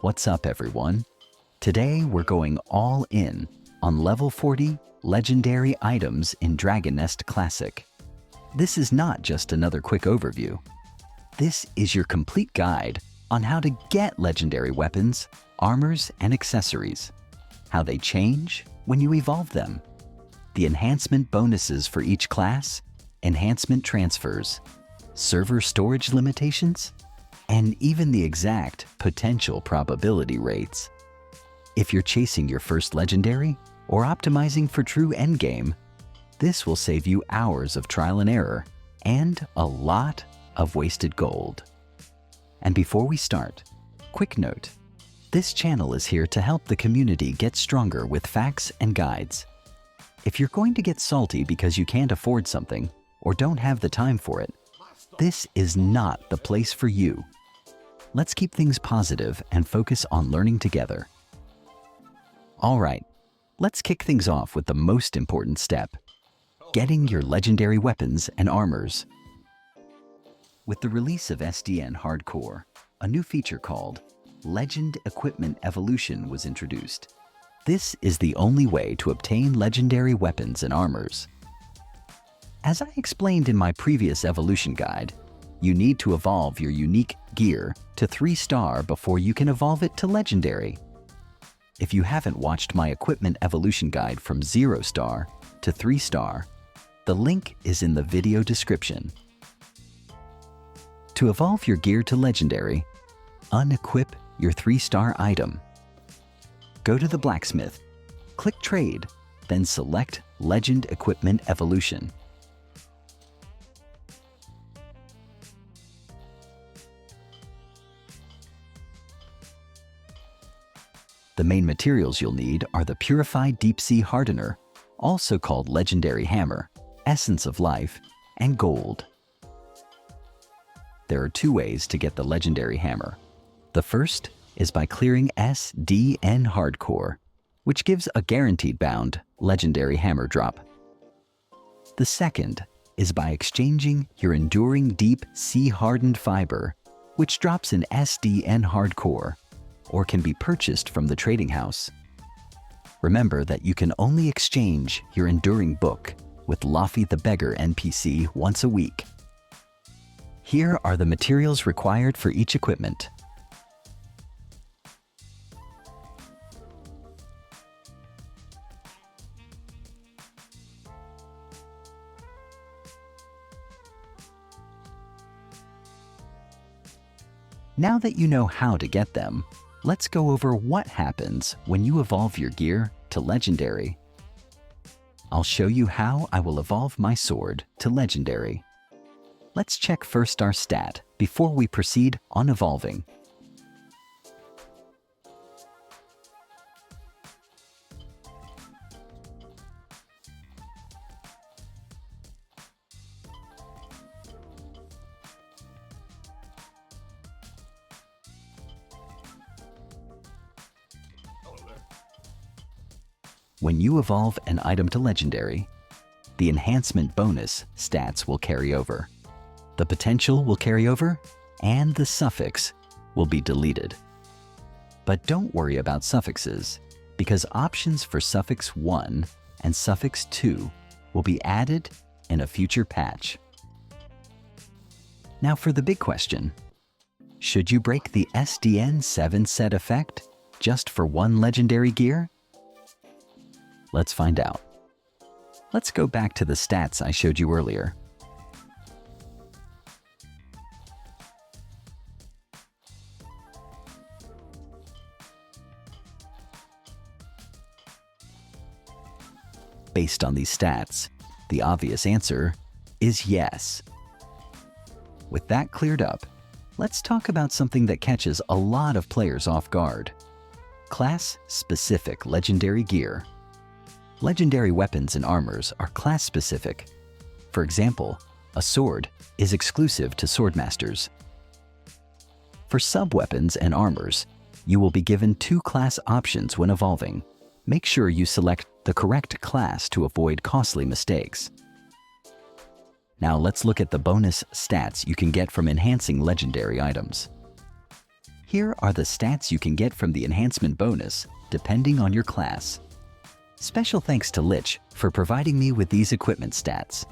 What's up, everyone? Today we're going all in on level 40 legendary items in Dragon Nest Classic. This is not just another quick overview. This is your complete guide on how to get legendary weapons, armors, and accessories, how they change when you evolve them, the enhancement bonuses for each class, enhancement transfers, server storage limitations, and even the exact potential probability rates. If you're chasing your first legendary or optimizing for true endgame, this will save you hours of trial and error and a lot of wasted gold. And before we start, quick note, this channel is here to help the community get stronger with facts and guides. If you're going to get salty because you can't afford something or don't have the time for it, this is not the place for you. Let's keep things positive and focus on learning together. All right, let's kick things off with the most important step, getting your legendary weapons and armors. With the release of SDN Hardcore, a new feature called Legend Equipment Evolution was introduced. This is the only way to obtain legendary weapons and armors. As I explained in my previous evolution guide, you need to evolve your unique gear to 3-star before you can evolve it to legendary. If you haven't watched my equipment evolution guide from 0-star to 3-star, the link is in the video description. To evolve your gear to legendary, unequip your 3-star item. Go to the blacksmith, click Trade, then select Legend Equipment Evolution. The main materials you'll need are the Purified Deep Sea Hardener, also called Legendary Hammer, Essence of Life, and Gold. There are 2 ways to get the Legendary Hammer. The first is by clearing SDN Hardcore, which gives a guaranteed bound Legendary Hammer drop. The second is by exchanging your Enduring Deep Sea Hardened Fiber, which drops an SDN Hardcore, or can be purchased from the trading house. Remember that you can only exchange your Enduring Book with Laffy the Beggar NPC once a week. Here are the materials required for each equipment. Now that you know how to get them, let's go over what happens when you evolve your gear to legendary. I'll show you how I will evolve my sword to legendary. Let's check first our stat before we proceed on evolving. When you evolve an item to legendary, the enhancement bonus stats will carry over. The potential will carry over, and the suffix will be deleted. But don't worry about suffixes, because options for suffix 1 and suffix 2 will be added in a future patch. Now for the big question. Should you break the SDN 7 set effect just for 1 legendary gear? Let's find out. Let's go back to the stats I showed you earlier. Based on these stats, the obvious answer is yes. With that cleared up, let's talk about something that catches a lot of players off guard. Class-specific legendary gear. Legendary weapons and armors are class-specific. For example, a sword is exclusive to swordmasters. For sub-weapons and armors, you will be given 2 class options when evolving. Make sure you select the correct class to avoid costly mistakes. Now let's look at the bonus stats you can get from enhancing legendary items. Here are the stats you can get from the enhancement bonus, depending on your class. Special thanks to Lich for providing me with these equipment stats.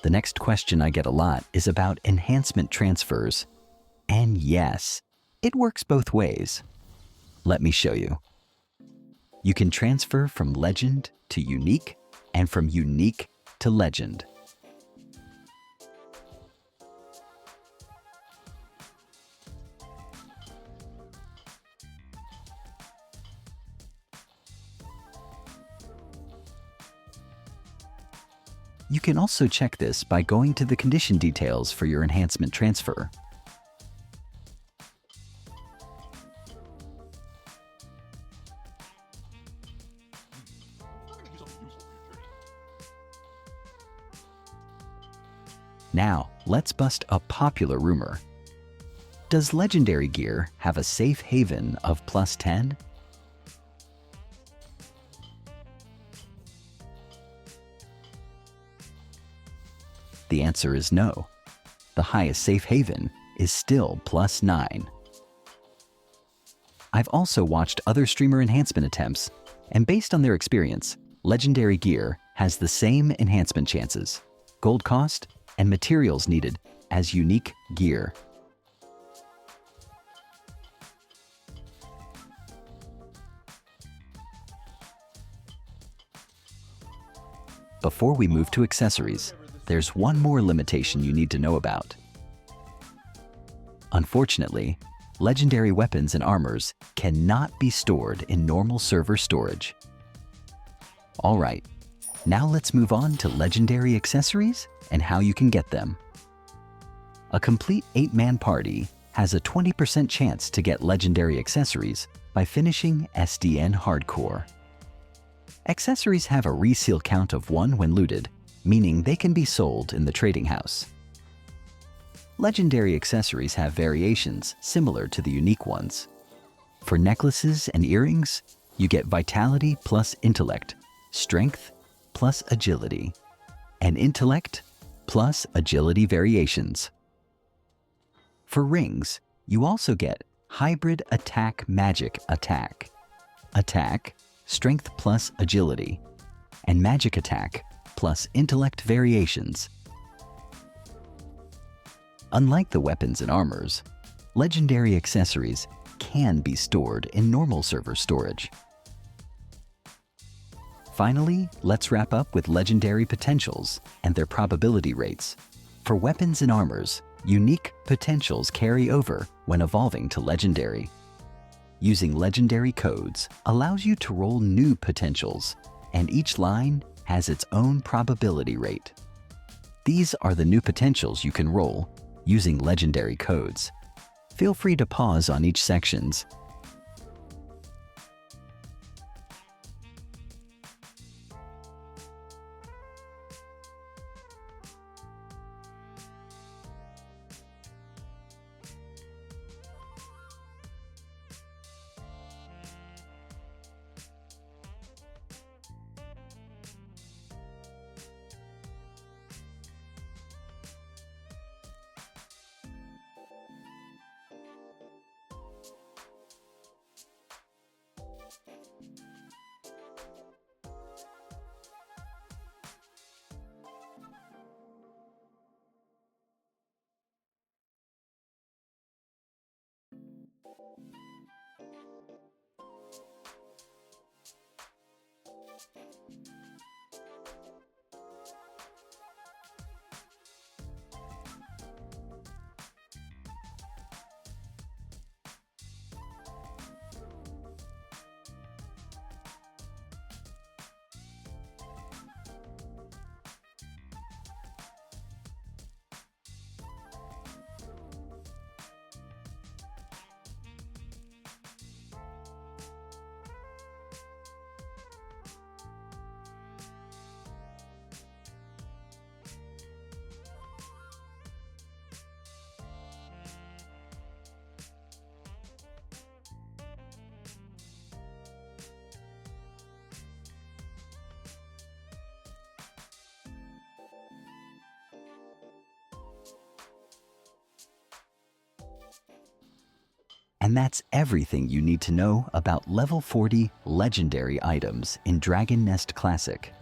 The next question I get a lot is about enhancement transfers. And yes, it works both ways. Let me show you. You can transfer from legend to unique and from unique to legend. You can also check this by going to the condition details for your enhancement transfer. Now, let's bust a popular rumor. Does legendary gear have a safe haven of +10? The answer is no. The highest safe haven is still +9. I've also watched other streamer enhancement attempts, and based on their experience, legendary gear has the same enhancement chances, gold cost, and materials needed as unique gear. Before we move to accessories, there's one more limitation you need to know about. Unfortunately, legendary weapons and armors cannot be stored in normal server storage. All right, now let's move on to legendary accessories and how you can get them. A complete 8-man party has a 20% chance to get legendary accessories by finishing SDN Hardcore. Accessories have a reseal count of 1 when looted, meaning they can be sold in the trading house. Legendary accessories have variations similar to the unique ones. For necklaces and earrings, you get vitality plus intellect, strength plus agility, and intellect plus agility variations. For rings, you also get hybrid attack magic attack, strength plus agility, and magic attack plus intellect variations. Unlike the weapons and armors, legendary accessories can be stored in normal server storage. Finally, let's wrap up with legendary potentials and their probability rates. For weapons and armors, unique potentials carry over when evolving to legendary. Using legendary codes allows you to roll new potentials, and each line has its own probability rate. These are the new potentials you can roll using legendary codes. Feel free to pause on each sections. And that's everything you need to know about level 40 legendary items in Dragon Nest Classic.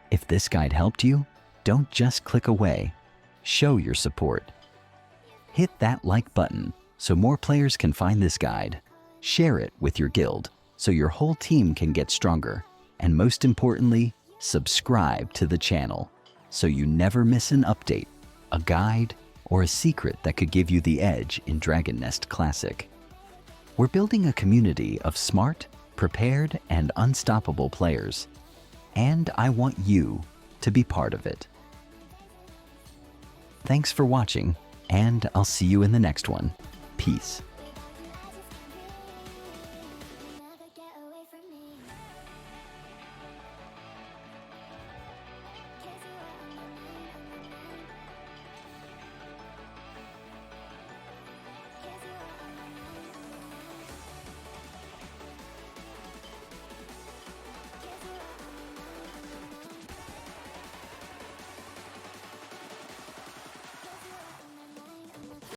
If this guide helped you, don't just click away. Show your support. Hit that like button so more players can find this guide. Share it with your guild so your whole team can get stronger. And most importantly, subscribe to the channel so you never miss an update, a guide, or a secret that could give you the edge in Dragon Nest Classic. We're building a community of smart, prepared, and unstoppable players, and I want you to be part of it. Thanks for watching, and I'll see you in the next one. Peace.